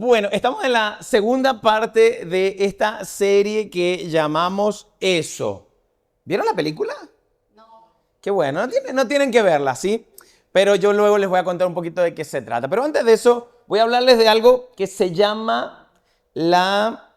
Bueno, estamos en la segunda parte de esta serie que llamamos Eso. ¿Vieron la película? No. Qué bueno, no tienen que verla, ¿sí? Pero yo luego les voy a contar un poquito de qué se trata. Pero antes de eso, voy a hablarles de algo que se llama la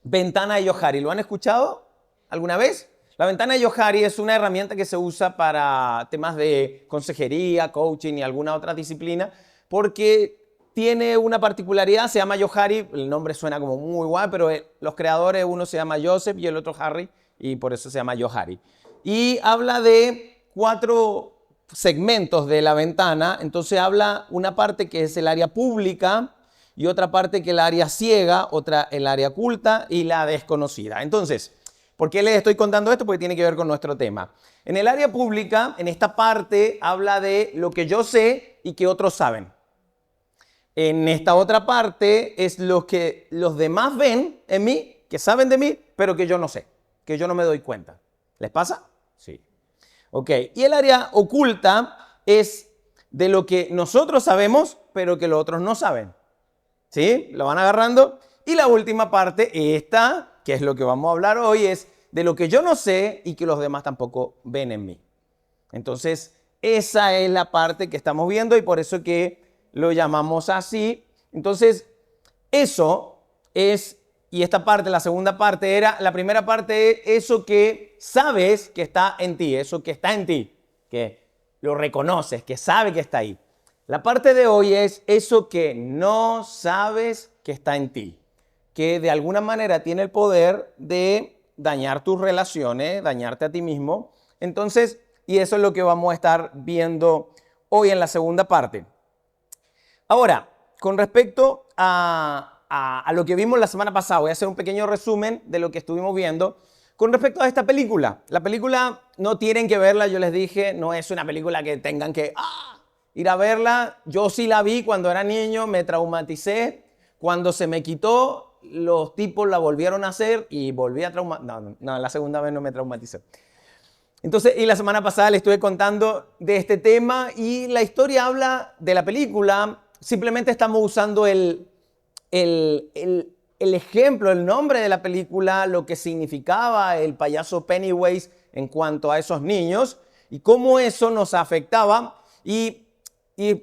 ventana de Johari. ¿Lo han escuchado alguna vez? La ventana de Johari es una herramienta que se usa para temas de consejería, coaching y alguna otra disciplina, porque tiene una particularidad, se llama Johari, el nombre suena como muy guay, pero los creadores, uno se llama Joseph y el otro Harry, y por eso se llama Johari. Y habla de 4 segmentos de la ventana, entonces habla una parte que es el área pública, y otra parte que es el área ciega, otra el área oculta y la desconocida. Entonces, ¿por qué les estoy contando esto? Porque tiene que ver con nuestro tema. En el área pública, en esta parte, habla de lo que yo sé y que otros saben. En esta otra parte es lo que los demás ven en mí, que saben de mí, pero que yo no sé, que yo no me doy cuenta. ¿Les pasa? Sí. Ok, y el área oculta es de lo que nosotros sabemos, pero que los otros no saben. ¿Sí? Lo van agarrando. Y la última parte, esta, que es lo que vamos a hablar hoy, es de lo que yo no sé y que los demás tampoco ven en mí. Entonces, esa es la parte que estamos viendo y por eso que lo llamamos así. Entonces, eso es, y esta parte, la segunda parte era, la primera parte es eso que sabes que está en ti, eso que está en ti, que lo reconoces, que sabe que está ahí. La parte de hoy es eso que no sabes que está en ti, que de alguna manera tiene el poder de dañar tus relaciones, dañarte a ti mismo. Entonces, y eso es lo que vamos a estar viendo hoy en la segunda parte. Ahora, con respecto a lo que vimos la semana pasada, voy a hacer un pequeño resumen de lo que estuvimos viendo. Con respecto a esta película, la película no tienen que verla, yo les dije, no es una película que tengan que ir a verla. Yo sí la vi cuando era niño, me traumaticé. Cuando se me quitó, los tipos la volvieron a hacer y volví a traumatizar. No, la segunda vez no me traumaticé. Entonces, y la semana pasada les estuve contando de este tema y la historia habla de la película. Simplemente estamos usando el ejemplo, el nombre de la película, lo que significaba el payaso Pennywise en cuanto a esos niños y cómo eso nos afectaba. Y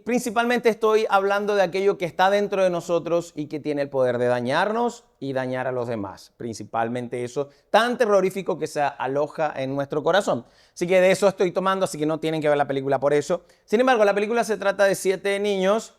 principalmente estoy hablando de aquello que está dentro de nosotros y que tiene el poder de dañarnos y dañar a los demás. Principalmente eso tan terrorífico que se aloja en nuestro corazón. Así que de eso estoy tomando, así que no tienen que ver la película por eso. Sin embargo, la película se trata de 7 niños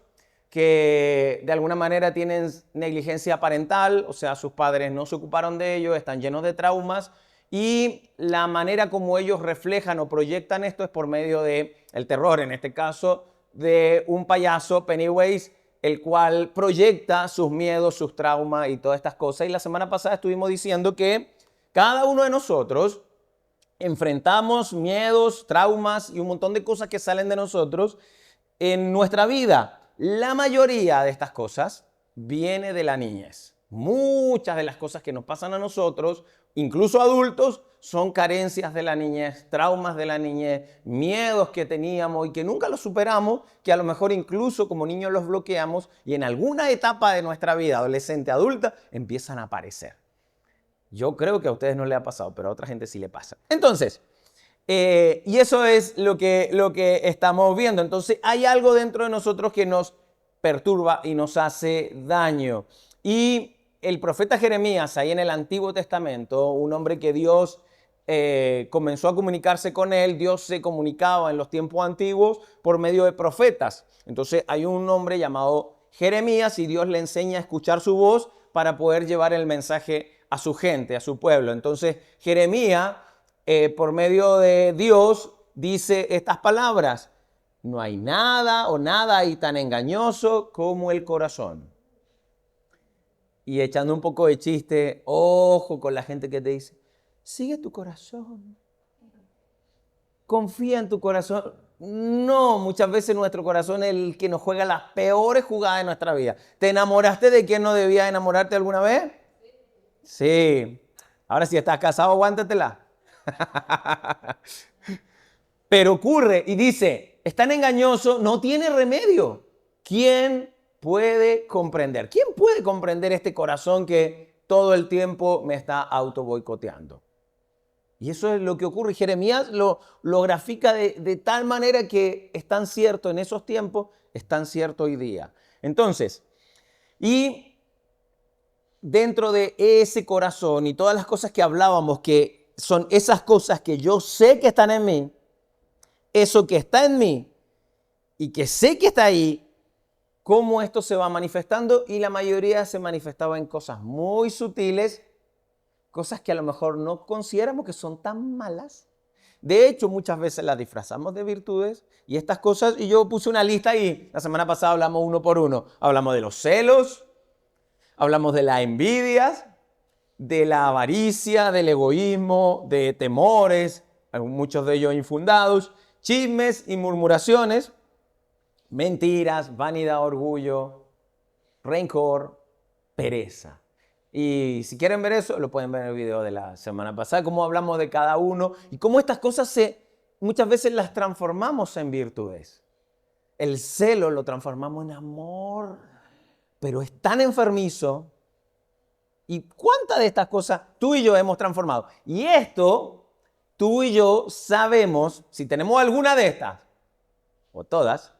que de alguna manera tienen negligencia parental, o sea, sus padres no se ocuparon de ellos, están llenos de traumas. Y la manera como ellos reflejan o proyectan esto es por medio del terror, en este caso, de un payaso, Pennywise, el cual proyecta sus miedos, sus traumas y todas estas cosas. Y la semana pasada estuvimos diciendo que cada uno de nosotros enfrentamos miedos, traumas y un montón de cosas que salen de nosotros en nuestra vida. La mayoría de estas cosas viene de la niñez. Muchas de las cosas que nos pasan a nosotros, incluso adultos, son carencias de la niñez, traumas de la niñez, miedos que teníamos y que nunca los superamos, que a lo mejor incluso como niños los bloqueamos y en alguna etapa de nuestra vida, adolescente, adulta, empiezan a aparecer. Yo creo que a ustedes no les ha pasado, pero a otra gente sí le pasa. Entonces, y eso es lo que estamos viendo. Entonces, hay algo dentro de nosotros que nos perturba y nos hace daño. Y el profeta Jeremías, ahí en el Antiguo Testamento, un hombre que Dios comenzó a comunicarse con él, Dios se comunicaba en los tiempos antiguos por medio de profetas. Entonces hay un hombre llamado Jeremías y Dios le enseña a escuchar su voz para poder llevar el mensaje a su gente, a su pueblo. Entonces Jeremías, por medio de Dios, dice estas palabras: no hay nada o nada ahí tan engañoso como el corazón. Y echando un poco de chiste, ojo con la gente que te dice, sigue tu corazón, confía en tu corazón. No, muchas veces nuestro corazón es el que nos juega las peores jugadas de nuestra vida. ¿Te enamoraste de quien no debías enamorarte alguna vez? Sí. Ahora si estás casado, aguántatela. Pero ocurre y dice, es tan engañoso, no tiene remedio. ¿Quién puede comprender? ¿Quién puede comprender este corazón que todo el tiempo me está auto boicoteando? Y eso es lo que ocurre. Jeremías lo grafica de tal manera que es tan cierto en esos tiempos, es tan cierto hoy día. Entonces, y dentro de ese corazón y todas las cosas que hablábamos, que son esas cosas que yo sé que están en mí, eso que está en mí y que sé que está ahí, cómo esto se va manifestando, y la mayoría se manifestaba en cosas muy sutiles, cosas que a lo mejor no consideramos que son tan malas. De hecho, muchas veces las disfrazamos de virtudes y estas cosas, y yo puse una lista y la semana pasada hablamos uno por uno. Hablamos de los celos, hablamos de la envidia, de la avaricia, del egoísmo, de temores, muchos de ellos infundados, chismes y murmuraciones, mentiras, vanidad, orgullo, rencor, pereza. Y si quieren ver eso, lo pueden ver en el video de la semana pasada, cómo hablamos de cada uno y cómo estas cosas muchas veces las transformamos en virtudes. El celo lo transformamos en amor, pero es tan enfermizo. ¿Y cuántas de estas cosas tú y yo hemos transformado? Y esto, tú y yo sabemos, si tenemos alguna de estas, o todas,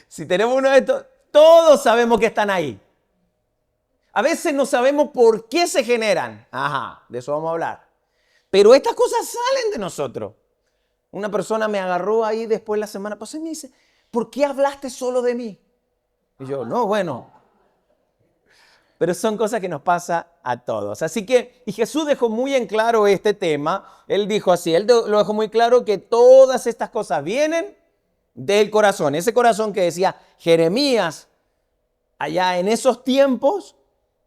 si tenemos uno de estos, todos sabemos que están ahí. A veces no sabemos por qué se generan. Ajá, de eso vamos a hablar. Pero estas cosas salen de nosotros. Una persona me agarró ahí después la semana pasada y me dice, ¿por qué hablaste solo de mí? Y yo, no, bueno. Pero son cosas que nos pasa a todos. Así que, y Jesús dejó muy en claro este tema. Él dijo así, él lo dejó muy claro que todas estas cosas vienen del corazón. Ese corazón que decía Jeremías allá en esos tiempos,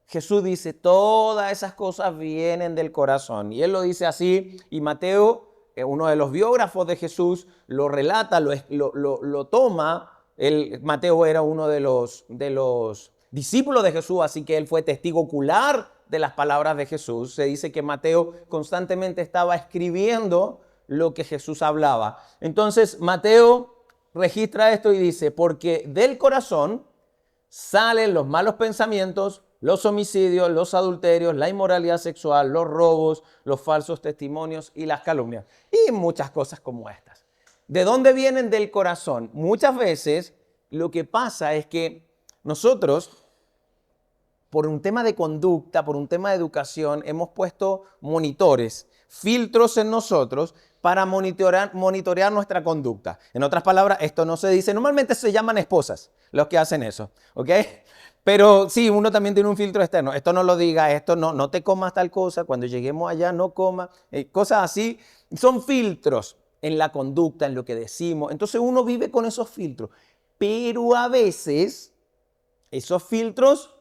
Jesús dice, todas esas cosas vienen del corazón. Y él lo dice así, y Mateo, uno de los biógrafos de Jesús, lo relata, lo toma. Mateo era uno de los discípulos de Jesús, así que él fue testigo ocular de las palabras de Jesús. Se dice que Mateo constantemente estaba escribiendo lo que Jesús hablaba. Entonces Mateo registra esto y dice, porque del corazón salen los malos pensamientos, los homicidios, los adulterios, la inmoralidad sexual, los robos, los falsos testimonios y las calumnias. Y muchas cosas como estas. ¿De dónde vienen? Del corazón. Muchas veces lo que pasa es que nosotros, por un tema de conducta, por un tema de educación, hemos puesto monitores, filtros en nosotros para monitorear nuestra conducta. En otras palabras, esto no se dice, normalmente se llaman esposas los que hacen eso, ¿ok? Pero sí, uno también tiene un filtro externo. Esto no lo diga, esto no te comas tal cosa, cuando lleguemos allá no comas, cosas así. Son filtros en la conducta, en lo que decimos. Entonces uno vive con esos filtros. Pero a veces esos filtros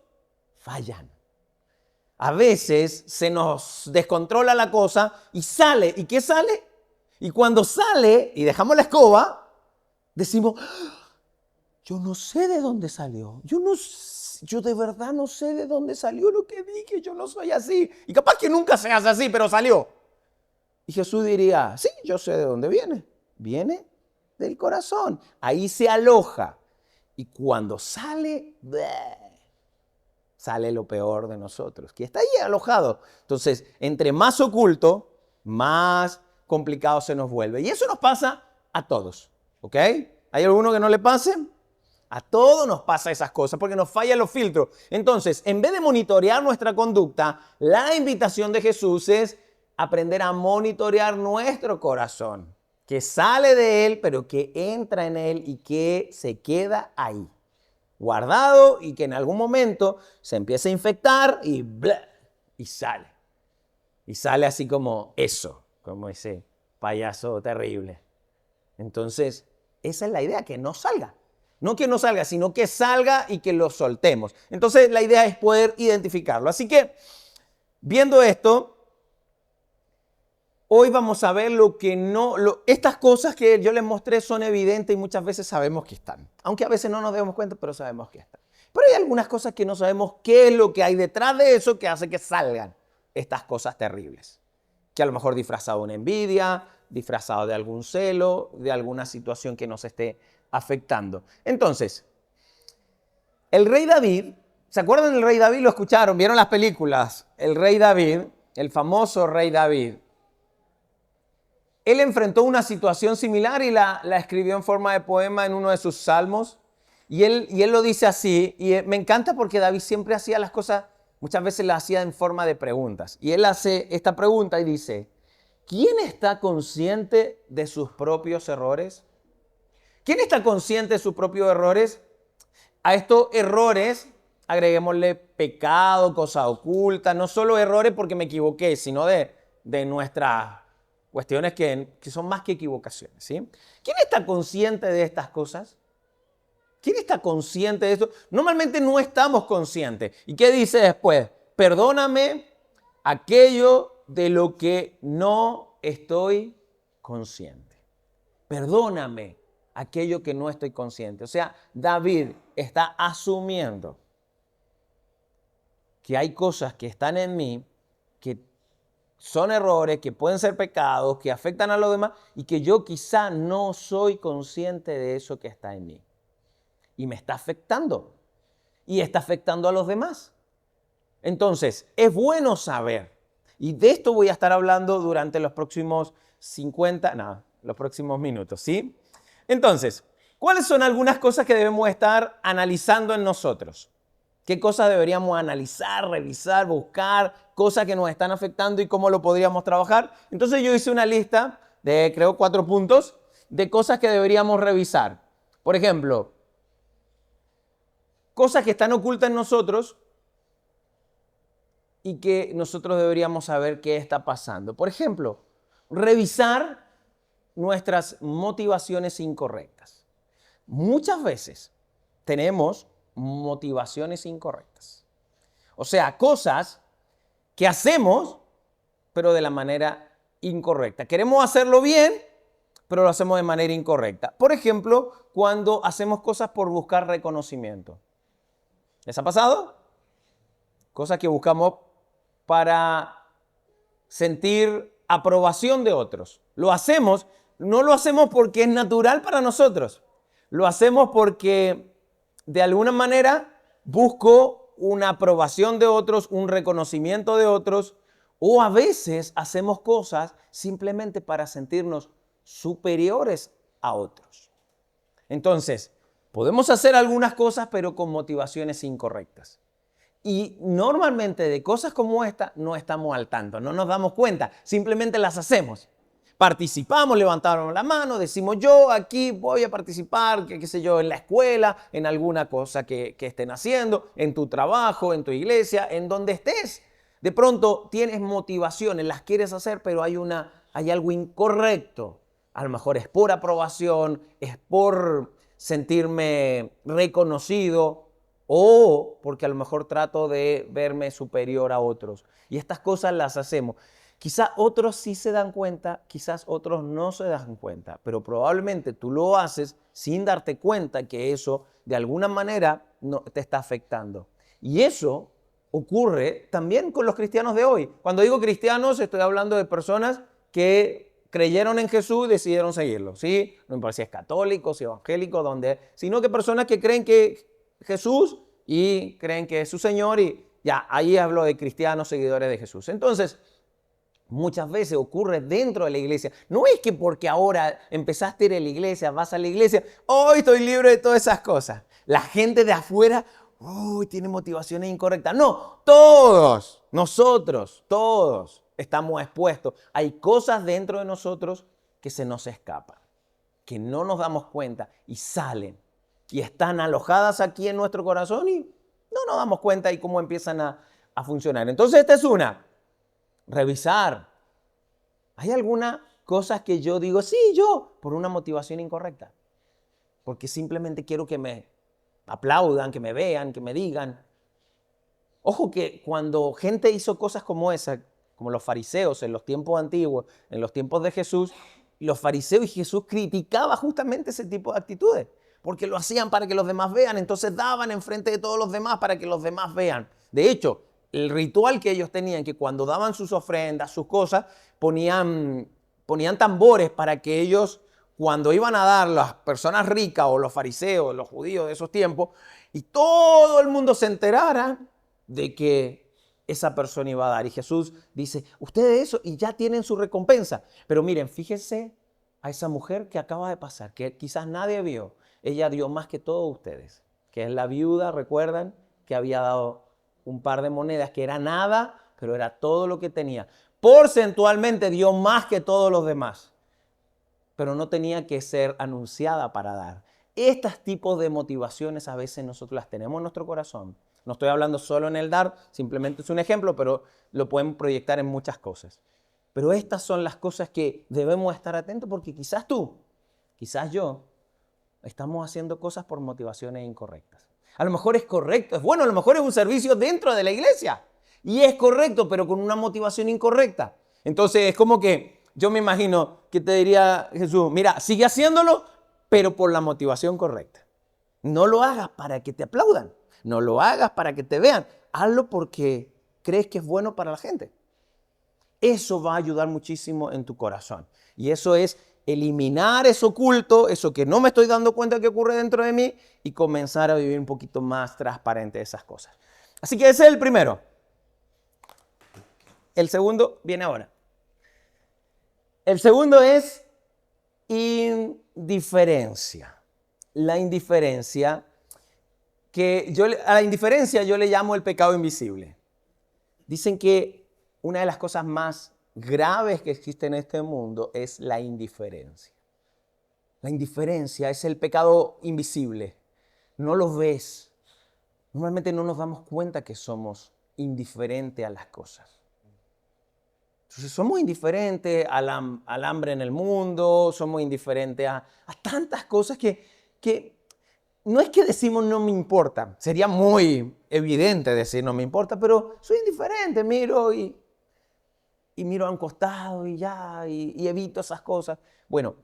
fallan. A veces se nos descontrola la cosa y sale. ¿Y qué sale? Y cuando sale y dejamos la escoba, decimos, yo no sé de dónde salió. Yo de verdad no sé de dónde salió lo que dije. Yo no soy así. Y capaz que nunca seas así, pero salió. Y Jesús diría, sí, yo sé de dónde viene. Viene del corazón. Ahí se aloja. Y cuando sale, sale lo peor de nosotros, que está ahí alojado. Entonces, entre más oculto, más complicado se nos vuelve. Y eso nos pasa a todos, ¿ok? ¿Hay alguno que no le pase? A todos nos pasa esas cosas porque nos fallan los filtros. Entonces, en vez de monitorear nuestra conducta, la invitación de Jesús es aprender a monitorear nuestro corazón, que sale de él, pero que entra en él y que se queda ahí, guardado, y que en algún momento se empieza a infectar y sale. Y sale así como eso, como ese payaso terrible. Entonces, esa es la idea, que no salga. No que no salga, sino que salga y que lo soltemos. Entonces, la idea es poder identificarlo. Así que, viendo esto, hoy vamos a ver estas cosas que yo les mostré son evidentes y muchas veces sabemos que están. Aunque a veces no nos demos cuenta, pero sabemos que están. Pero hay algunas cosas que no sabemos qué es lo que hay detrás de eso que hace que salgan estas cosas terribles. Que a lo mejor disfrazado de una envidia, disfrazado de algún celo, de alguna situación que nos esté afectando. Entonces, El rey David, ¿se acuerdan del rey David? Lo escucharon, vieron las películas. El rey David, el famoso rey David. Él enfrentó una situación similar y la escribió en forma de poema en uno de sus salmos. Y él lo dice así, y me encanta porque David siempre hacía las cosas, muchas veces las hacía en forma de preguntas. Y él hace esta pregunta y dice, ¿quién está consciente de sus propios errores? ¿Quién está consciente de sus propios errores? A estos errores agreguémosle pecado, cosa oculta, no solo errores porque me equivoqué, sino de nuestras cuestiones que son más que equivocaciones, ¿sí? ¿Quién está consciente de estas cosas? ¿Quién está consciente de esto? Normalmente no estamos conscientes. ¿Y qué dice después? Perdóname aquello de lo que no estoy consciente. Perdóname aquello que no estoy consciente. O sea, David está asumiendo que hay cosas que están en mí que son errores, que pueden ser pecados, que afectan a los demás y que yo quizá no soy consciente de eso que está en mí. Y me está afectando. Y está afectando a los demás. Entonces, es bueno saber. Y de esto voy a estar hablando durante los próximos los próximos minutos, ¿sí? Entonces, ¿cuáles son algunas cosas que debemos estar analizando en nosotros? ¿Qué cosas deberíamos analizar, revisar, buscar, cosas que nos están afectando y cómo lo podríamos trabajar? Entonces yo hice una lista de, creo, 4 puntos de cosas que deberíamos revisar. Por ejemplo, cosas que están ocultas en nosotros y que nosotros deberíamos saber qué está pasando. Por ejemplo, revisar nuestras motivaciones incorrectas. Muchas veces tenemos motivaciones incorrectas. O sea, cosas que hacemos, pero de la manera incorrecta. Queremos hacerlo bien, pero lo hacemos de manera incorrecta. Por ejemplo, cuando hacemos cosas por buscar reconocimiento. ¿Les ha pasado? Cosas que buscamos para sentir aprobación de otros. Lo hacemos, no lo hacemos porque es natural para nosotros. Lo hacemos porque de alguna manera busco una aprobación de otros, un reconocimiento de otros, o a veces hacemos cosas simplemente para sentirnos superiores a otros. Entonces, podemos hacer algunas cosas, pero con motivaciones incorrectas. Y normalmente de cosas como esta no estamos al tanto, no nos damos cuenta, simplemente las hacemos. Participamos, levantamos la mano, decimos yo aquí voy a participar, qué sé yo, en la escuela, en alguna cosa que estén haciendo, en tu trabajo, en tu iglesia, en donde estés. De pronto tienes motivaciones, las quieres hacer, pero hay algo incorrecto. A lo mejor es por aprobación, es por sentirme reconocido o porque a lo mejor trato de verme superior a otros. Y estas cosas las hacemos. Quizás otros sí se dan cuenta, quizás otros no se dan cuenta, pero probablemente tú lo haces sin darte cuenta que eso de alguna manera no, te está afectando. Y eso ocurre también con los cristianos de hoy. Cuando digo cristianos, estoy hablando de personas que creyeron en Jesús y decidieron seguirlo, ¿sí? No importa si es católico, si es evangélico, sino que personas que creen que Jesús y creen que es su Señor y ya, ahí hablo de cristianos seguidores de Jesús. Entonces, muchas veces ocurre dentro de la iglesia. No es que porque ahora empezaste a ir a la iglesia, vas a la iglesia, hoy estoy libre de todas esas cosas. La gente de afuera, tiene motivaciones incorrectas. No, todos, nosotros, todos estamos expuestos. Hay cosas dentro de nosotros que se nos escapan, que no nos damos cuenta y salen y están alojadas aquí en nuestro corazón y no nos damos cuenta y cómo empiezan a funcionar. Entonces esta es una. Revisar. ¿Hay algunas cosas que yo digo, sí, yo, por una motivación incorrecta? Porque simplemente quiero que me aplaudan, que me vean, que me digan. Ojo que cuando gente hizo cosas como esa, como los fariseos en los tiempos antiguos, en los tiempos de Jesús, los fariseos y Jesús criticaba justamente ese tipo de actitudes, porque lo hacían para que los demás vean, entonces daban enfrente de todos los demás para que los demás vean. De hecho, el ritual que ellos tenían, que cuando daban sus ofrendas, sus cosas, ponían tambores para que ellos, cuando iban a dar las personas ricas o los fariseos, los judíos de esos tiempos, y todo el mundo se enterara de que esa persona iba a dar. Y Jesús dice, ustedes eso y ya tienen su recompensa. Pero miren, fíjense a esa mujer que acaba de pasar, que quizás nadie vio. Ella dio más que todos ustedes, que es la viuda, recuerdan, que había dado un par de monedas, que era nada, pero era todo lo que tenía. Porcentualmente dio más que todos los demás, pero no tenía que ser anunciada para dar. Estos tipos de motivaciones a veces nosotros las tenemos en nuestro corazón. No estoy hablando solo en el dar, simplemente es un ejemplo, pero lo pueden proyectar en muchas cosas. Pero estas son las cosas que debemos estar atentos porque quizás tú, quizás yo, estamos haciendo cosas por motivaciones incorrectas. A lo mejor es correcto, es bueno, a lo mejor es un servicio dentro de la iglesia. Y es correcto, pero con una motivación incorrecta. Entonces es como que yo me imagino que te diría Jesús, mira, sigue haciéndolo, pero por la motivación correcta. No lo hagas para que te aplaudan. No lo hagas para que te vean. Hazlo porque crees que es bueno para la gente. Eso va a ayudar muchísimo en tu corazón. Y eso es eliminar eso oculto, eso que no me estoy dando cuenta que ocurre dentro de mí y comenzar a vivir un poquito más transparente de esas cosas. Así que ese es el primero. El segundo viene ahora. El segundo es indiferencia. La indiferencia, a la indiferencia yo le llamo el pecado invisible. Dicen que una de las cosas más graves que existe en este mundo es la indiferencia. La indiferencia es el pecado invisible. No lo ves. Normalmente no nos damos cuenta que somos indiferentes a las cosas. Entonces somos indiferentes al hambre en el mundo, somos indiferentes a tantas cosas que no es que decimos no me importa. Sería muy evidente decir no me importa, pero soy indiferente, miro y miro a un costado y ya, y evito esas cosas. Bueno,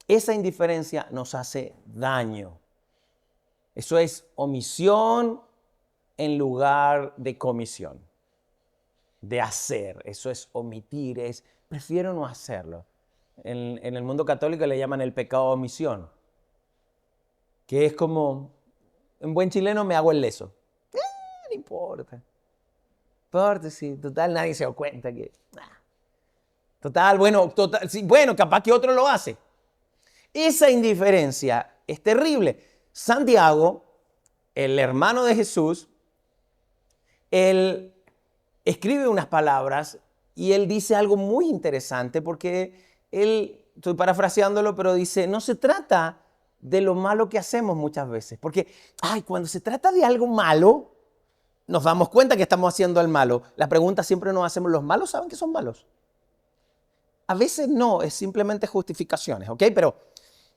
esa indiferencia nos hace daño. Eso es omisión en lugar de comisión, de hacer. Eso es omitir, prefiero no hacerlo. En el mundo católico le llaman el pecado de omisión, que es como, en buen chileno me hago el leso. No importa. No importa, sí, total, nadie se da cuenta que... Total, sí, bueno, capaz que otro lo hace. Esa indiferencia es terrible. Santiago, el hermano de Jesús, él escribe unas palabras y él dice algo muy interesante porque él, estoy parafraseándolo, pero dice, no se trata de lo malo que hacemos muchas veces. Porque, cuando se trata de algo malo, nos damos cuenta que estamos haciendo el malo. La pregunta siempre nos hacemos, ¿los malos saben que son malos? A veces no, es simplemente justificaciones, ¿ok? Pero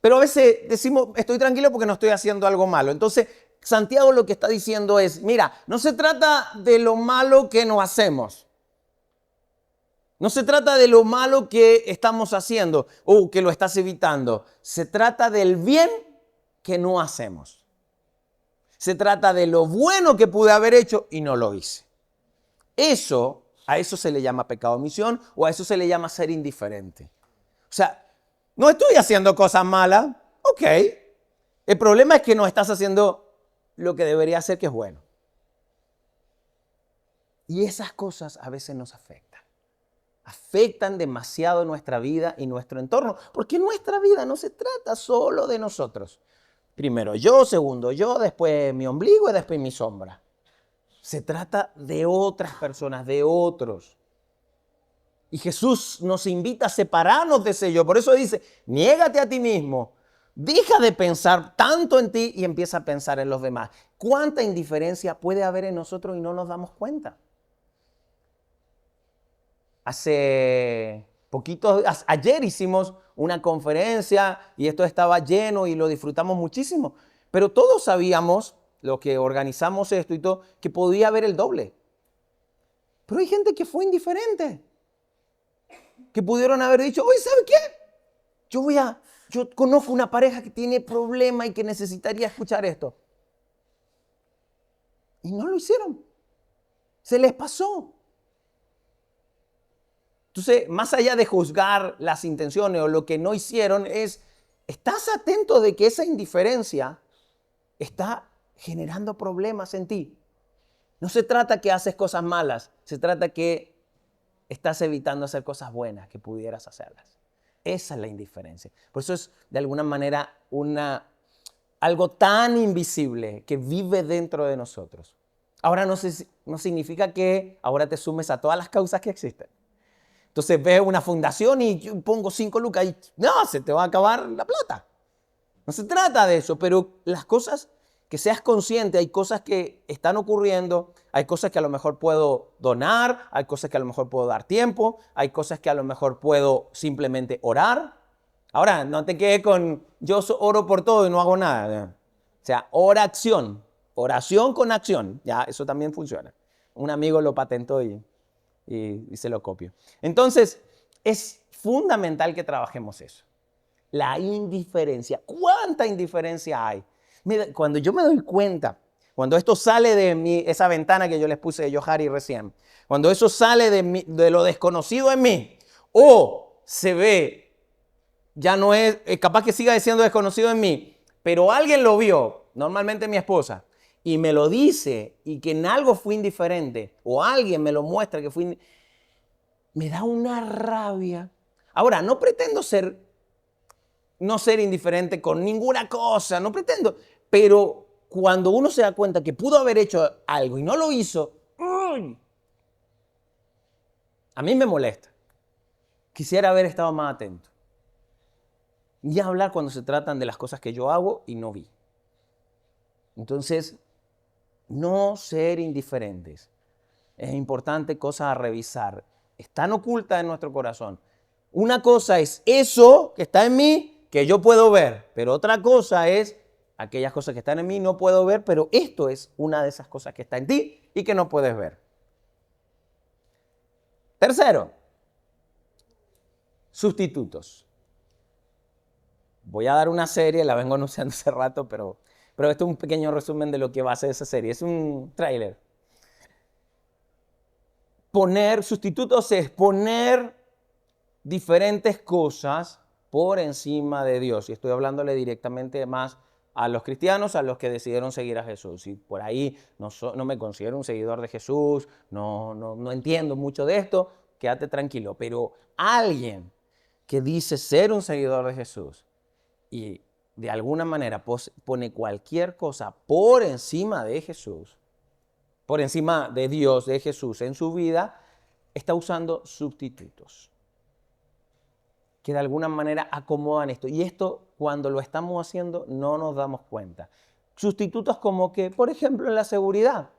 a veces decimos, estoy tranquilo porque no estoy haciendo algo malo. Entonces, Santiago lo que está diciendo es, mira, no se trata de lo malo que no hacemos. No se trata de lo malo que estamos haciendo o que lo estás evitando. Se trata del bien que no hacemos. Se trata de lo bueno que pude haber hecho y no lo hice. A eso se le llama pecado de omisión o a eso se le llama ser indiferente. O sea, no estoy haciendo cosas malas, ok. El problema es que no estás haciendo lo que debería hacer, que es bueno. Y esas cosas a veces nos afectan. Afectan demasiado nuestra vida y nuestro entorno, porque nuestra vida no se trata solo de nosotros. Primero yo, segundo yo, después mi ombligo y después mi sombra. Se trata de otras personas, de otros. Y Jesús nos invita a separarnos de ese yo. Por eso dice, niégate a ti mismo. Deja de pensar tanto en ti y empieza a pensar en los demás. ¿Cuánta indiferencia puede haber en nosotros y no nos damos cuenta? Hace poquito, ayer hicimos una conferencia y esto estaba lleno y lo disfrutamos muchísimo. Pero todos sabíamos, los que organizamos esto y todo, que podía haber el doble. Pero hay gente que fue indiferente. Que pudieron haber dicho, oye, ¿sabe qué? Yo conozco una pareja que tiene problema y que necesitaría escuchar esto. Y no lo hicieron. Se les pasó. Entonces, más allá de juzgar las intenciones o lo que no hicieron, ¿estás atento de que esa indiferencia está generando problemas en ti. No se trata que haces cosas malas, se trata que estás evitando hacer cosas buenas que pudieras hacerlas. Esa es la indiferencia. Por eso es de alguna manera algo tan invisible que vive dentro de nosotros. Ahora no significa que ahora te sumes a todas las causas que existen. Entonces ves una fundación y yo pongo 5 lucas y no, se te va a acabar la plata. No se trata de eso, pero las cosas que seas consciente, hay cosas que están ocurriendo, hay cosas que a lo mejor puedo donar, hay cosas que a lo mejor puedo dar tiempo, hay cosas que a lo mejor puedo simplemente orar. Ahora, no te quedes con yo oro por todo y no hago nada. O sea, oración con acción, ya, eso también funciona. Un amigo lo patentó y se lo copio. Entonces, es fundamental que trabajemos eso. La indiferencia. ¿Cuánta indiferencia hay? Mira, cuando yo me doy cuenta, cuando esto sale de esa ventana que yo les puse de Johari recién, cuando eso sale de lo desconocido en mí, o se ve, ya no es capaz que siga siendo desconocido en mí, pero alguien lo vio, normalmente mi esposa, y me lo dice, y que en algo fui indiferente, o alguien me lo muestra que me da una rabia. Ahora, no pretendo no ser indiferente con ninguna cosa, no pretendo, pero cuando uno se da cuenta que pudo haber hecho algo y no lo hizo, a mí me molesta. Quisiera haber estado más atento. Y hablar cuando se tratan de las cosas que yo hago y no vi. Entonces, no ser indiferentes. Es importante, cosas a revisar. Están ocultas en nuestro corazón. Una cosa es eso que está en mí, que yo puedo ver, pero otra cosa es aquellas cosas que están en mí no puedo ver, pero esto es una de esas cosas que está en ti y que no puedes ver. Tercero, sustitutos. Voy a dar una serie, la vengo anunciando hace rato, pero esto es un pequeño resumen de lo que va a ser esa serie. Es un tráiler. Poner sustitutos es poner diferentes cosas por encima de Dios. Y estoy hablándole directamente más a los cristianos, a los que decidieron seguir a Jesús. Y por ahí no me considero un seguidor de Jesús, no entiendo mucho de esto, quédate tranquilo. Pero alguien que dice ser un seguidor de Jesús y de alguna manera pone cualquier cosa por encima de Jesús, por encima de Dios, de Jesús en su vida, está usando sustitutos que de alguna manera acomodan esto. Y esto, cuando lo estamos haciendo, no nos damos cuenta. Sustitutos como que, por ejemplo, en la seguridad.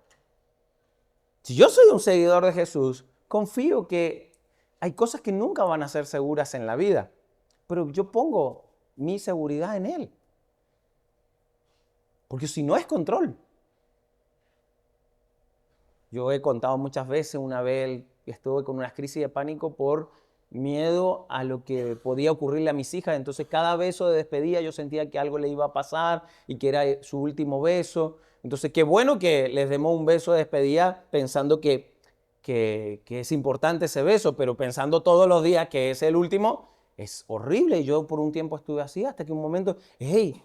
Si yo soy un seguidor de Jesús, confío que hay cosas que nunca van a ser seguras en la vida, pero yo pongo mi seguridad en Él. Porque si no es control. Yo he contado muchas veces, una vez estuve con unas crisis de pánico por miedo a lo que podía ocurrirle a mis hijas. Entonces cada beso de despedida yo sentía que algo le iba a pasar y que era su último beso. Entonces qué bueno que les demos un beso de despedida pensando que es importante ese beso, pero pensando todos los días que es el último, es horrible. Y yo por un tiempo estuve así hasta que un momento, hey,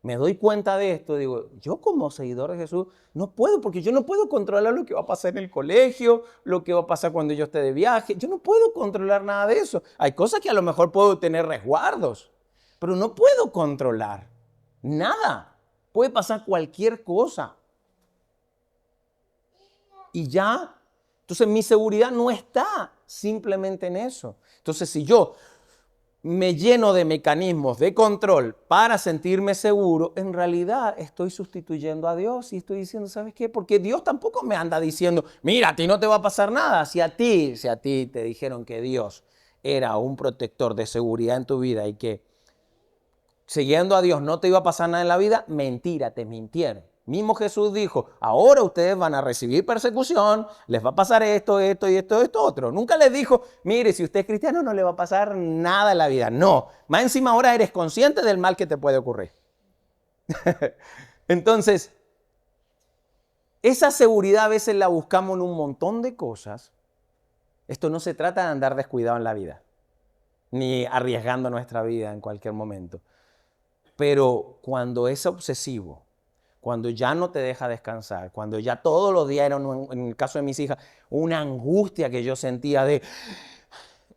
me doy cuenta de esto, digo, yo como seguidor de Jesús no puedo, porque yo no puedo controlar lo que va a pasar en el colegio, lo que va a pasar cuando yo esté de viaje, yo no puedo controlar nada de eso. Hay cosas que a lo mejor puedo tener resguardos, pero no puedo controlar nada. Puede pasar cualquier cosa. Y ya, entonces mi seguridad no está simplemente en eso. Entonces si yo me lleno de mecanismos de control para sentirme seguro, en realidad estoy sustituyendo a Dios y estoy diciendo, ¿sabes qué? Porque Dios tampoco me anda diciendo, mira, a ti no te va a pasar nada. Si a ti te dijeron que Dios era un protector de seguridad en tu vida y que siguiendo a Dios no te iba a pasar nada en la vida, mentira, te mintieron. Mismo Jesús dijo, ahora ustedes van a recibir persecución, les va a pasar esto, esto y esto, esto, otro. Nunca les dijo, mire, si usted es cristiano no le va a pasar nada en la vida. No, más encima ahora eres consciente del mal que te puede ocurrir. Entonces, esa seguridad a veces la buscamos en un montón de cosas. Esto no se trata de andar descuidado en la vida, ni arriesgando nuestra vida en cualquier momento. Pero cuando es obsesivo, cuando ya no te deja descansar, cuando ya todos los días era, en el caso de mis hijas, una angustia que yo sentía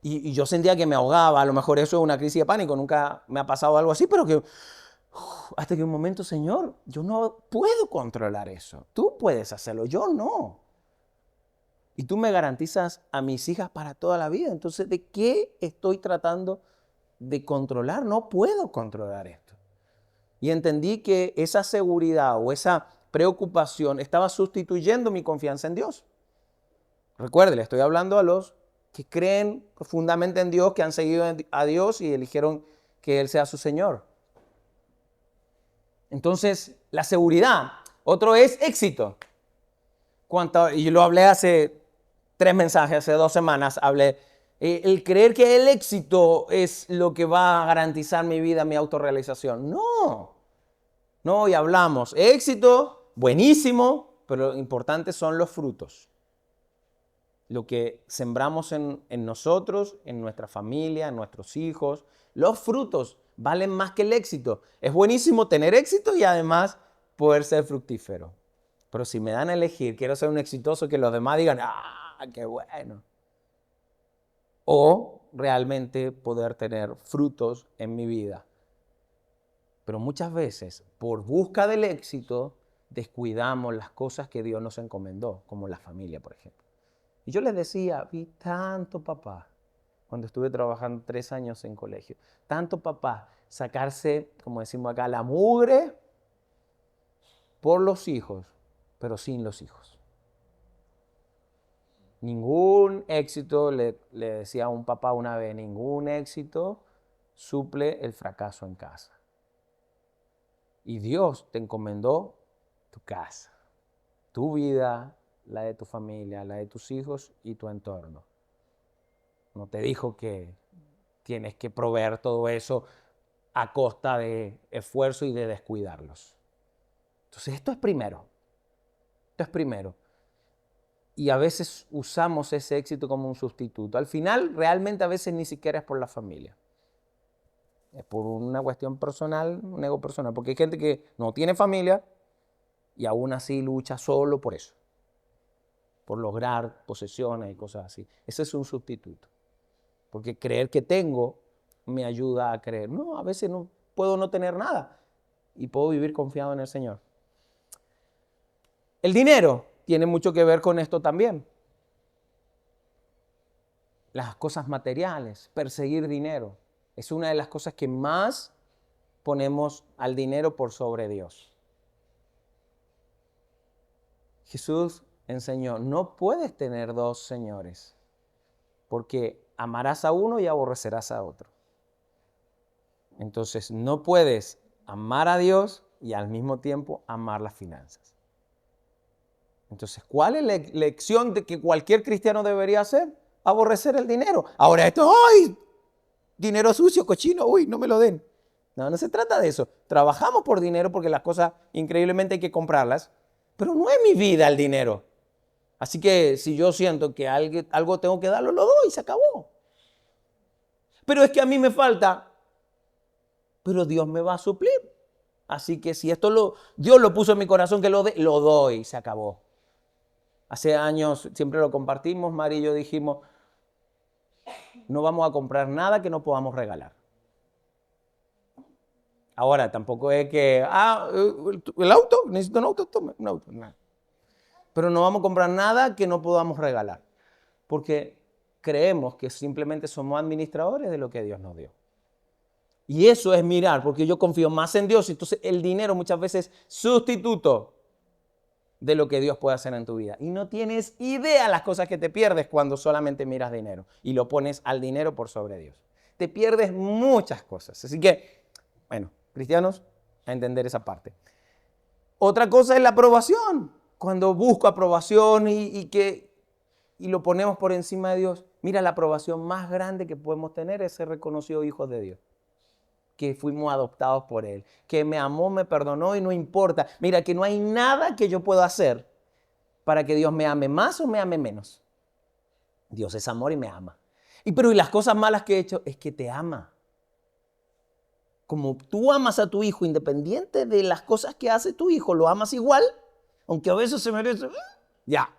y yo sentía que me ahogaba. A lo mejor eso es una crisis de pánico, nunca me ha pasado algo así, pero que hasta que un momento, Señor, yo no puedo controlar eso. Tú puedes hacerlo, yo no. Y tú me garantizas a mis hijas para toda la vida. Entonces, ¿de qué estoy tratando de controlar? No puedo controlar esto. Y entendí que esa seguridad o esa preocupación estaba sustituyendo mi confianza en Dios. Recuerde, le estoy hablando a los que creen profundamente en Dios, que han seguido a Dios y eligieron que Él sea su Señor. Entonces, la seguridad. Otro es éxito. Y yo lo hablé hace 3 mensajes, hace 2 semanas, hablé. El creer que el éxito es lo que va a garantizar mi vida, mi autorrealización. No, y hablamos. Éxito, buenísimo, pero lo importante son los frutos. Lo que sembramos en nosotros, en nuestra familia, en nuestros hijos. Los frutos valen más que el éxito. Es buenísimo tener éxito y además poder ser fructífero. Pero si me dan a elegir, quiero ser un exitoso que los demás digan, ¡ah, qué bueno! O realmente poder tener frutos en mi vida. Pero muchas veces, por busca del éxito, descuidamos las cosas que Dios nos encomendó, como la familia, por ejemplo. Y yo les decía, vi tanto papá, cuando estuve trabajando 3 años en colegio, tanto papá sacarse, como decimos acá, la mugre por los hijos, pero sin los hijos. Ningún éxito, le decía a un papá una vez, ningún éxito suple el fracaso en casa. Y Dios te encomendó tu casa, tu vida, la de tu familia, la de tus hijos y tu entorno. No te dijo que tienes que proveer todo eso a costa de esfuerzo y de descuidarlos. Entonces esto es primero. Esto es primero. Y a veces usamos ese éxito como un sustituto. Al final, realmente a veces ni siquiera es por la familia. Es por una cuestión personal, un ego personal. Porque hay gente que no tiene familia y aún así lucha solo por eso. Por lograr posesiones y cosas así. Ese es un sustituto. Porque creer que tengo me ayuda a creer. No, a veces no puedo no tener nada y puedo vivir confiado en el Señor. El dinero tiene mucho que ver con esto también. Las cosas materiales, perseguir dinero, es una de las cosas que más ponemos al dinero por sobre Dios. Jesús enseñó, no puedes tener 2 señores, porque amarás a uno y aborrecerás a otro. Entonces, no puedes amar a Dios y al mismo tiempo amar las finanzas. Entonces, ¿cuál es la lección de que cualquier cristiano debería hacer? Aborrecer el dinero. Ahora esto, ¡ay! Dinero sucio, cochino, uy, no me lo den. No se trata de eso. Trabajamos por dinero porque las cosas increíblemente hay que comprarlas, pero no es mi vida el dinero. Así que si yo siento que algo tengo que darlo, lo doy y se acabó. Pero es que a mí me falta, pero Dios me va a suplir. Así que si Dios lo puso en mi corazón que lo doy y se acabó. Hace años siempre lo compartimos, Mari y yo dijimos, no vamos a comprar nada que no podamos regalar. Ahora, tampoco es que, el auto, necesito un auto, toma un auto. No. Pero no vamos a comprar nada que no podamos regalar. Porque creemos que simplemente somos administradores de lo que Dios nos dio. Y eso es mirar, porque yo confío más en Dios. Entonces el dinero muchas veces es sustituto de lo que Dios puede hacer en tu vida. Y no tienes idea las cosas que te pierdes cuando solamente miras dinero y lo pones al dinero por sobre Dios. Te pierdes muchas cosas. Así que, bueno, cristianos, a entender esa parte. Otra cosa es la aprobación. Cuando busco aprobación y lo ponemos por encima de Dios. Mira, la aprobación más grande que podemos tener es ser reconocidos hijos de Dios. Que fuimos adoptados por Él, que me amó, me perdonó y no importa. Mira, que no hay nada que yo pueda hacer para que Dios me ame más o me ame menos. Dios es amor y me ama. Pero las cosas malas que he hecho es que te ama. como tú amas a tu hijo, independiente de las cosas que hace tu hijo, lo amas igual, aunque a veces se merece, ya.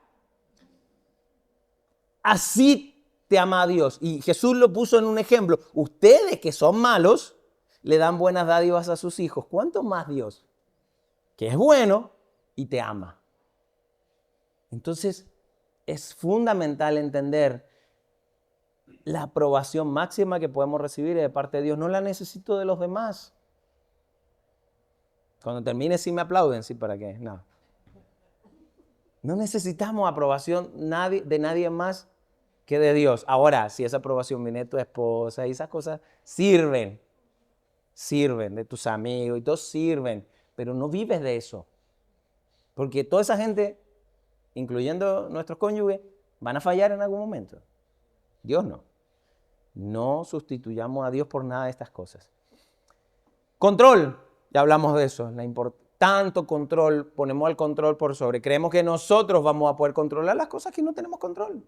Así te ama a Dios. Y Jesús lo puso en un ejemplo. Ustedes que son malos, le dan buenas dádivas a sus hijos. ¿Cuánto más Dios? Que es bueno y te ama. Entonces, es fundamental entender la aprobación máxima que podemos recibir de parte de Dios. No la necesito de los demás. Cuando termine, sí me aplauden, sí, ¿para qué? No. No necesitamos aprobación de nadie más que de Dios. Ahora, si esa aprobación viene de tu esposa y esas cosas, sirven de tus amigos y todos sirven, pero no vives de eso. Porque toda esa gente, incluyendo nuestros cónyuges, van a fallar en algún momento. Dios no. No sustituyamos a Dios por nada de estas cosas. Control, ya hablamos de eso, tanto control, ponemos el control por sobre. Creemos que nosotros vamos a poder controlar las cosas que no tenemos control.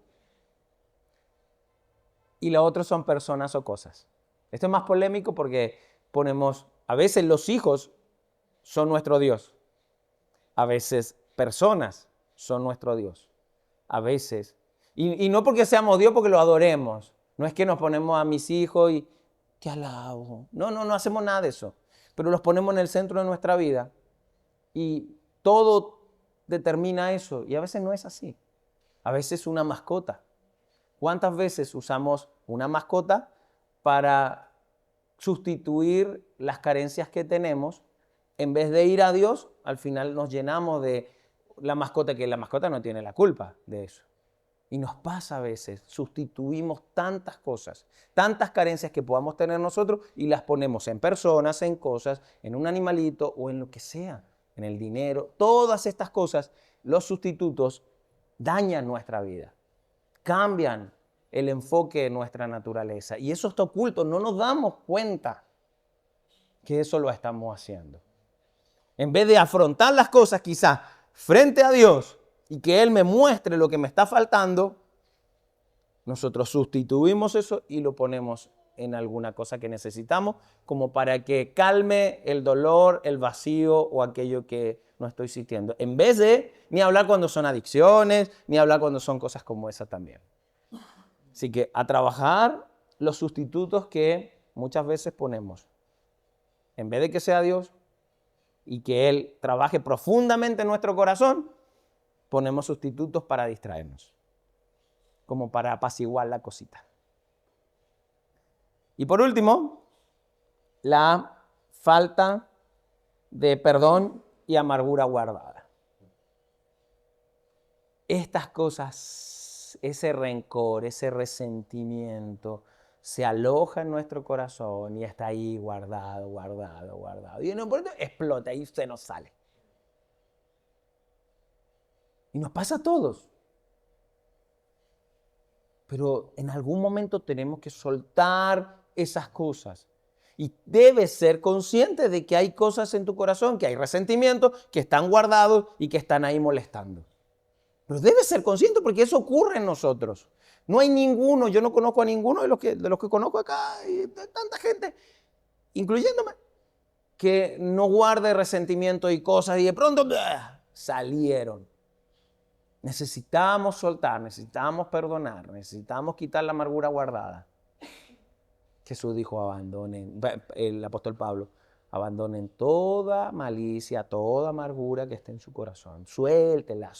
Y lo otro son personas o cosas. Esto es más polémico porque a veces los hijos son nuestro Dios. A veces personas son nuestro Dios. A veces. Y no porque seamos Dios, porque lo adoremos. No es que nos ponemos a mis hijos y te alabo. No hacemos nada de eso. Pero los ponemos en el centro de nuestra vida. Y todo determina eso. Y a veces no es así. A veces una mascota. ¿Cuántas veces usamos una mascota para sustituir las carencias que tenemos? En vez de ir a Dios, al final nos llenamos de la mascota, que la mascota no tiene la culpa de eso. Y nos pasa a veces, sustituimos tantas cosas, tantas carencias que podamos tener nosotros y las ponemos en personas, en cosas, en un animalito o en lo que sea, en el dinero. Todas estas cosas, los sustitutos, dañan nuestra vida, cambian el enfoque de nuestra naturaleza. Y eso está oculto, no nos damos cuenta que eso lo estamos haciendo. En vez de afrontar las cosas quizás frente a Dios y que Él me muestre lo que me está faltando, nosotros sustituimos eso y lo ponemos en alguna cosa que necesitamos como para que calme el dolor, el vacío o aquello que no estoy sintiendo. En vez de ni hablar cuando son adicciones, ni hablar cuando son cosas como esa también. Así que a trabajar los sustitutos que muchas veces ponemos. En vez de que sea Dios y que Él trabaje profundamente en nuestro corazón, ponemos sustitutos para distraernos, como para apaciguar la cosita. Y por último, la falta de perdón y amargura guardada. Estas cosas, ese rencor, ese resentimiento, se aloja en nuestro corazón y está ahí guardado. Y en un momento explota y se nos sale. Y nos pasa a todos. Pero en algún momento tenemos que soltar esas cosas. Y debes ser consciente de que hay cosas en tu corazón, que hay resentimientos, que están guardados y que están ahí molestando. Pero debes ser consciente porque eso ocurre en nosotros. No hay ninguno, yo no conozco a ninguno de los que conozco acá, y de tanta gente, incluyéndome, que no guarde resentimiento y cosas y de pronto salieron. Necesitamos soltar, necesitamos perdonar, necesitamos quitar la amargura guardada. Jesús dijo, abandonen, el apóstol Pablo, abandonen toda malicia, toda amargura que esté en su corazón. Suéltenla.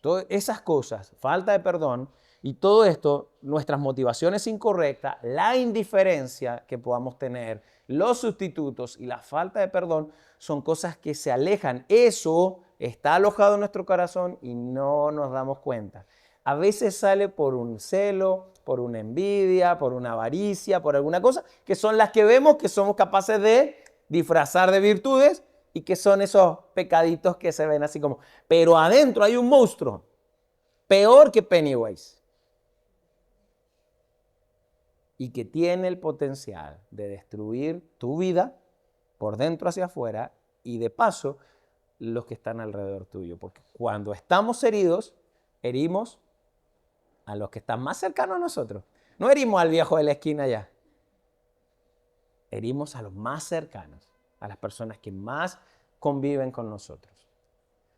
Todas esas cosas, falta de perdón y todo esto, nuestras motivaciones incorrectas, la indiferencia que podamos tener, los sustitutos y la falta de perdón son cosas que se alejan. Eso está alojado en nuestro corazón y no nos damos cuenta. A veces sale por un celo, por una envidia, por una avaricia, por alguna cosa, que son las que vemos que somos capaces de disfrazar de virtudes y que son esos pecaditos que se ven así como. Pero adentro hay un monstruo, peor que Pennywise, y que tiene el potencial de destruir tu vida por dentro hacia afuera y de paso los que están alrededor tuyo. Porque cuando estamos heridos, herimos a los que están más cercanos a nosotros. No herimos al viejo de la esquina allá. herimos a los más cercanos, a las personas que más conviven con nosotros.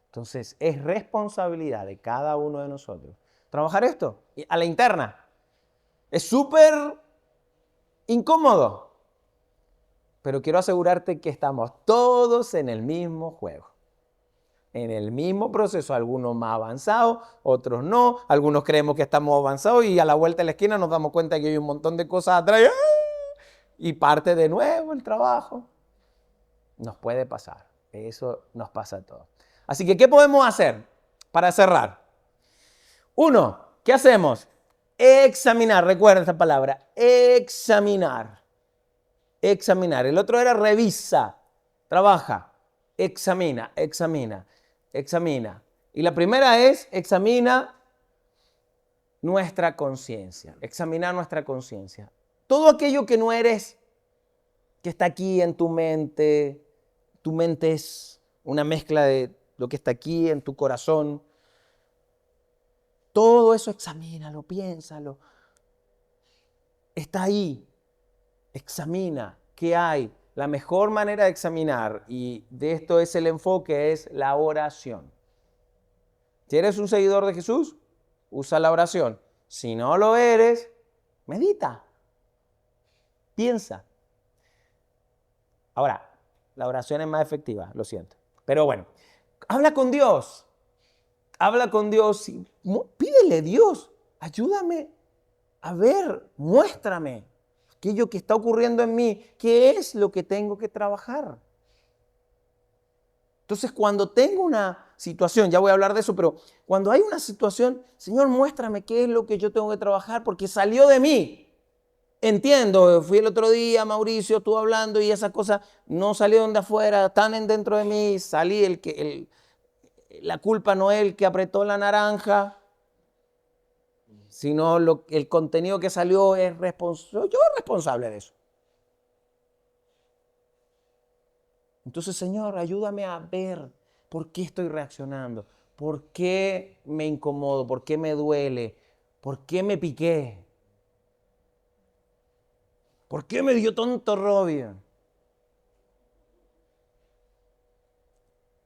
Entonces, es responsabilidad de cada uno de nosotros trabajar esto a la interna. Es súper incómodo, pero quiero asegurarte que estamos todos en el mismo juego, en el mismo proceso, algunos más avanzados, otros no, algunos creemos que estamos avanzados y a la vuelta de la esquina nos damos cuenta que hay un montón de cosas atrás y parte de nuevo el trabajo. Nos puede pasar, eso nos pasa a todos. Así que, ¿qué podemos hacer para cerrar? Uno, ¿qué hacemos? Examinar, recuerda esta palabra, examinar. Examinar. El otro era revisa, trabaja, examina, examina, examina. Y la primera es examina nuestra conciencia, examinar nuestra conciencia. Todo aquello que no eres, que está aquí en tu mente es una mezcla de lo que está aquí en tu corazón. Todo eso examínalo, piénsalo. Está ahí. Examina qué hay. La mejor manera de examinar, y de esto es el enfoque, es la oración. Si eres un seguidor de Jesús, usa la oración. Si no lo eres, medita. Piensa. Ahora, la oración es más efectiva, lo siento. Pero bueno, habla con Dios. Habla con Dios y pídele, Dios, ayúdame a ver, muéstrame aquello que está ocurriendo en mí, qué es lo que tengo que trabajar. Entonces, cuando tengo una situación, ya voy a hablar de eso, pero cuando hay una situación, Señor, muéstrame qué es lo que yo tengo que trabajar porque salió de mí. Entiendo, fui el otro día, Mauricio, estuvo hablando y esas cosas no salieron de afuera, están dentro de mí, salí la culpa no es el que apretó la naranja, sino el contenido que salió soy yo responsable de eso. Entonces, Señor, ayúdame a ver por qué estoy reaccionando, por qué me incomodo, por qué me duele, por qué me piqué, por qué me dio tanto rabia.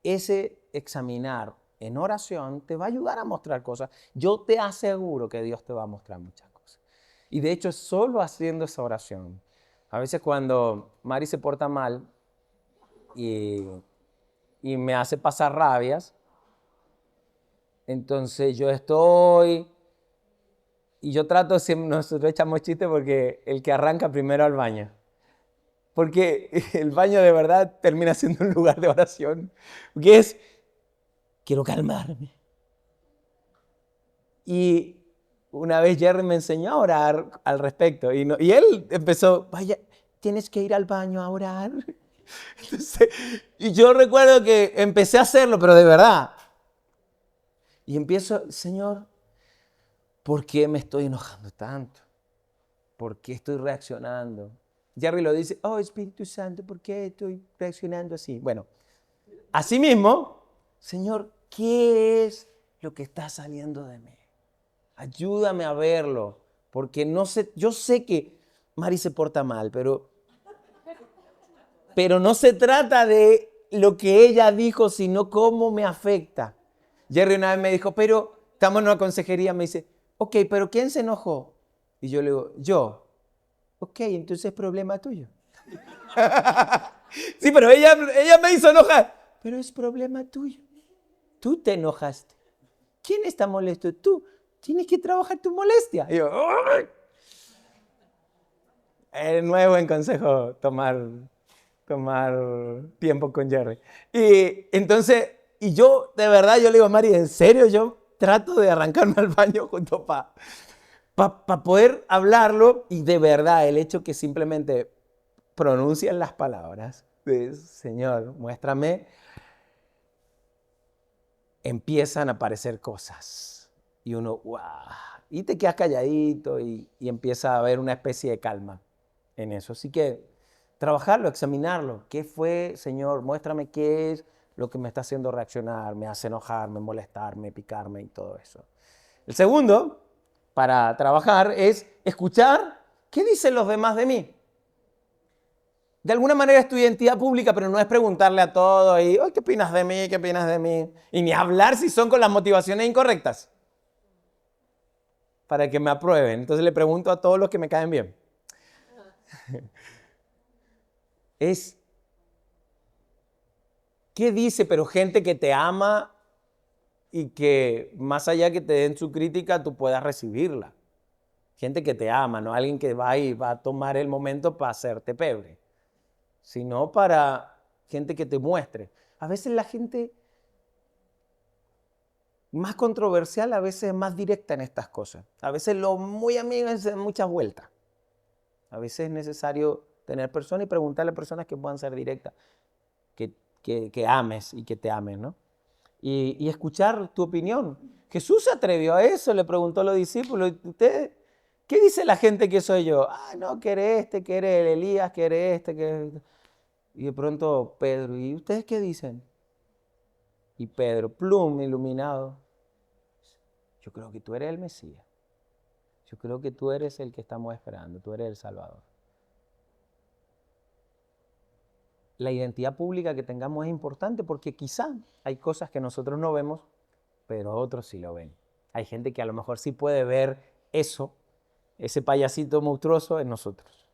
Ese examinar en oración te va a ayudar a mostrar cosas. Yo te aseguro que Dios te va a mostrar muchas cosas. Y de hecho, es solo haciendo esa oración. A veces cuando Mari se porta mal y me hace pasar rabias, entonces yo estoy y yo trato, siempre nosotros echamos chistes porque el que arranca primero al baño. Porque el baño de verdad termina siendo un lugar de oración. Porque es, quiero calmarme. Y una vez Jerry me enseñó a orar al respecto. Y él empezó, vaya, tienes que ir al baño a orar. Entonces, y yo recuerdo que empecé a hacerlo, pero de verdad. Y empiezo, Señor, ¿por qué me estoy enojando tanto? ¿Por qué estoy reaccionando? Jerry lo dice, oh Espíritu Santo, ¿por qué estoy reaccionando así? Bueno, así mismo, Señor, ¿qué es lo que está saliendo de mí? Ayúdame a verlo, porque no sé, yo sé que Mari se porta mal, pero no se trata de lo que ella dijo, sino cómo me afecta. Jerry una vez me dijo, pero estamos en una consejería, me dice, ok, pero ¿quién se enojó? Y yo le digo, yo. Ok, entonces es problema tuyo. Sí, pero ella me hizo enojar. Pero es problema tuyo. Tú te enojaste. ¿Quién está molesto? Tú. Tienes que trabajar tu molestia. Y yo, ¡ay! Es nuevo en consejo tomar tiempo con Jerry. Y entonces, y yo de verdad, yo le digo a Mari, en serio, yo trato de arrancarme al baño junto para poder hablarlo y de verdad el hecho que simplemente pronuncian las palabras de Señor, muéstrame, empiezan a aparecer cosas y uno, wow, y te quedas calladito y empieza a haber una especie de calma en eso. Así que trabajarlo, examinarlo. ¿Qué fue, Señor? Muéstrame qué es lo que me está haciendo reaccionar, me hace enojarme, molestarme, picarme y todo eso. El segundo, para trabajar, es escuchar qué dicen los demás de mí. De alguna manera es tu identidad pública, pero no es preguntarle a todo y, "Ay, ¿qué opinas de mí? ¿Qué opinas de mí?" Y ni hablar si son con las motivaciones incorrectas para que me aprueben. Entonces le pregunto a todos los que me caen bien. Es, ¿qué dice? Pero gente que te ama y que más allá que te den su crítica, tú puedas recibirla. Gente que te ama, no alguien que va y va a tomar el momento para hacerte pebre, sino para gente que te muestre. A veces la gente más controversial, a veces es más directa en estas cosas. A veces lo muy amigos es muchas vueltas. A veces es necesario tener personas y preguntarle a personas que puedan ser directas, que ames y que te amen, ¿no? Y escuchar tu opinión. Jesús se atrevió a eso, le preguntó a los discípulos, ¿ustedes qué dice la gente que soy yo? Ah, no, que eres este, que eres el Elías, que eres este, que eres... Y de pronto Pedro, ¿y ustedes qué dicen? Y Pedro, plum, iluminado. Yo creo que tú eres el Mesías. Yo creo que tú eres el que estamos esperando, tú eres el Salvador. La identidad pública que tengamos es importante porque quizá hay cosas que nosotros no vemos, pero otros sí lo ven. Hay gente que a lo mejor sí puede ver eso, ese payasito monstruoso en nosotros.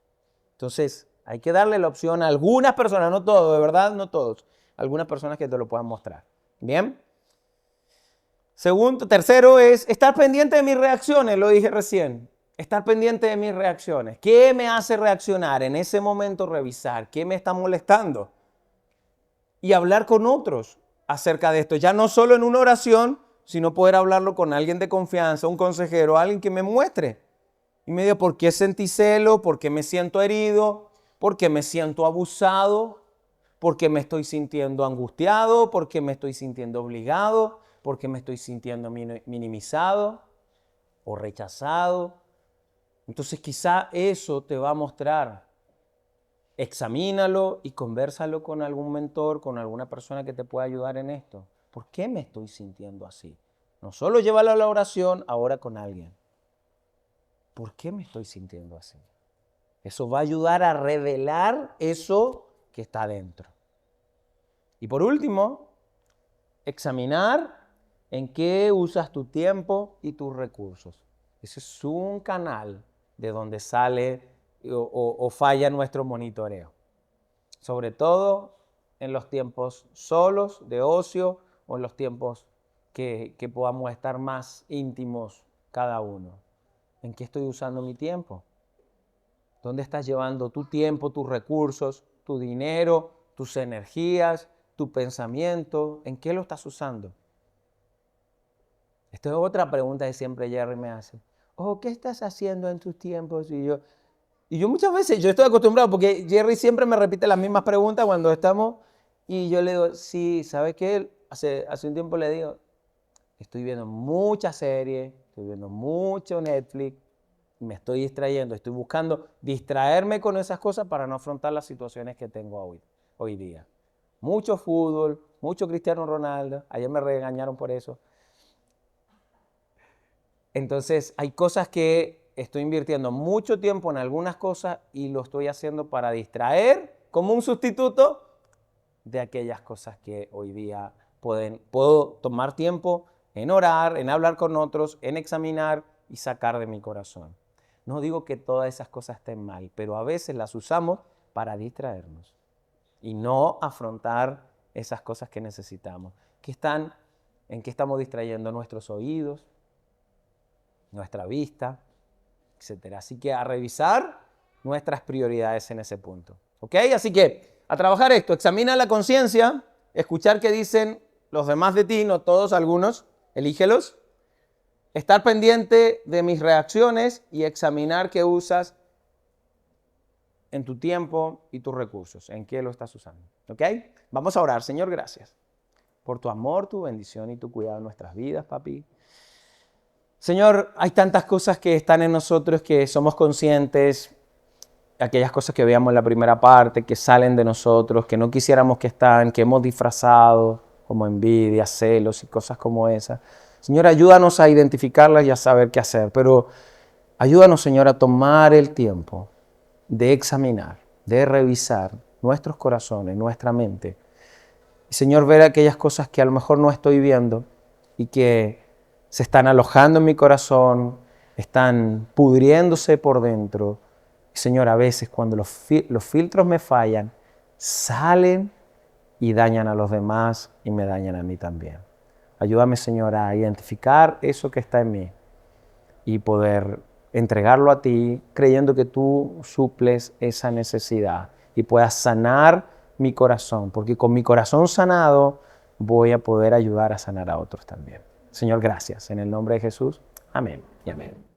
Entonces, hay que darle la opción a algunas personas, no todos, de verdad, no todos, algunas personas que te lo puedan mostrar. ¿Bien? Tercero es estar pendiente de mis reacciones, lo dije recién. Estar pendiente de mis reacciones. ¿Qué me hace reaccionar? En ese momento revisar. ¿Qué me está molestando? Y hablar con otros acerca de esto. Ya no solo en una oración, sino poder hablarlo con alguien de confianza, un consejero, alguien que me muestre. Y me diga, ¿por qué sentí celo? ¿Por qué me siento herido? ¿Por qué me siento abusado? ¿Por qué me estoy sintiendo angustiado? ¿Por qué me estoy sintiendo obligado? ¿Por qué me estoy sintiendo minimizado o rechazado? Entonces quizá eso te va a mostrar. Examínalo y convérsalo con algún mentor, con alguna persona que te pueda ayudar en esto. ¿Por qué me estoy sintiendo así? No solo llévalo a la oración, ahora con alguien. ¿Por qué me estoy sintiendo así? Eso va a ayudar a revelar eso que está adentro. Y por último, examinar en qué usas tu tiempo y tus recursos. Ese es un canal de donde sale o falla nuestro monitoreo. Sobre todo en los tiempos solos, de ocio, o en los tiempos que podamos estar más íntimos cada uno. ¿En qué estoy usando mi tiempo? ¿Dónde estás llevando tu tiempo, tus recursos, tu dinero, tus energías, tu pensamiento? ¿En qué lo estás usando? Esta es otra pregunta que siempre Jerry me hace. Oh, ¿qué estás haciendo en tus tiempos? Y yo muchas veces, yo estoy acostumbrado porque Jerry siempre me repite las mismas preguntas cuando estamos y yo le digo, sí, ¿sabes qué? Hace un tiempo le digo, estoy viendo muchas series, estoy viendo mucho Netflix, me estoy distrayendo, estoy buscando distraerme con esas cosas para no afrontar las situaciones que tengo hoy día. Mucho fútbol, mucho Cristiano Ronaldo, ayer me regañaron por eso. Entonces, hay cosas que estoy invirtiendo mucho tiempo en algunas cosas y lo estoy haciendo para distraer como un sustituto de aquellas cosas que hoy día puedo tomar tiempo en orar, en hablar con otros, en examinar y sacar de mi corazón. No digo que todas esas cosas estén mal, pero a veces las usamos para distraernos y no afrontar esas cosas que necesitamos. ¿En qué estamos distrayendo nuestros oídos, nuestra vista, etcétera? Así que a revisar nuestras prioridades en ese punto. ¿Ok? Así que a trabajar esto, examina la conciencia, escuchar qué dicen los demás de ti, no todos, algunos, elígelos. Estar pendiente de mis reacciones y examinar qué usas en tu tiempo y tus recursos, en qué lo estás usando. ¿Ok? Vamos a orar. Señor, gracias por tu amor, tu bendición y tu cuidado en nuestras vidas, papi. Señor, hay tantas cosas que están en nosotros que somos conscientes, aquellas cosas que veíamos en la primera parte, que salen de nosotros, que no quisiéramos que están, que hemos disfrazado, como envidia, celos y cosas como esas. Señor, ayúdanos a identificarlas y a saber qué hacer, pero ayúdanos, Señor, a tomar el tiempo de examinar de revisar nuestros corazones, nuestra mente. Y Señor, ver aquellas cosas que a lo mejor no estoy viendo y que se están alojando en mi corazón, están pudriéndose por dentro. Y Señor, a veces cuando los filtros me fallan, salen y dañan a los demás y me dañan a mí también. Ayúdame, Señor, a identificar eso que está en mí y poder entregarlo a ti, creyendo que tú suples esa necesidad y puedas sanar mi corazón, porque con mi corazón sanado voy a poder ayudar a sanar a otros también. Señor, gracias. En el nombre de Jesús. Amén y amén.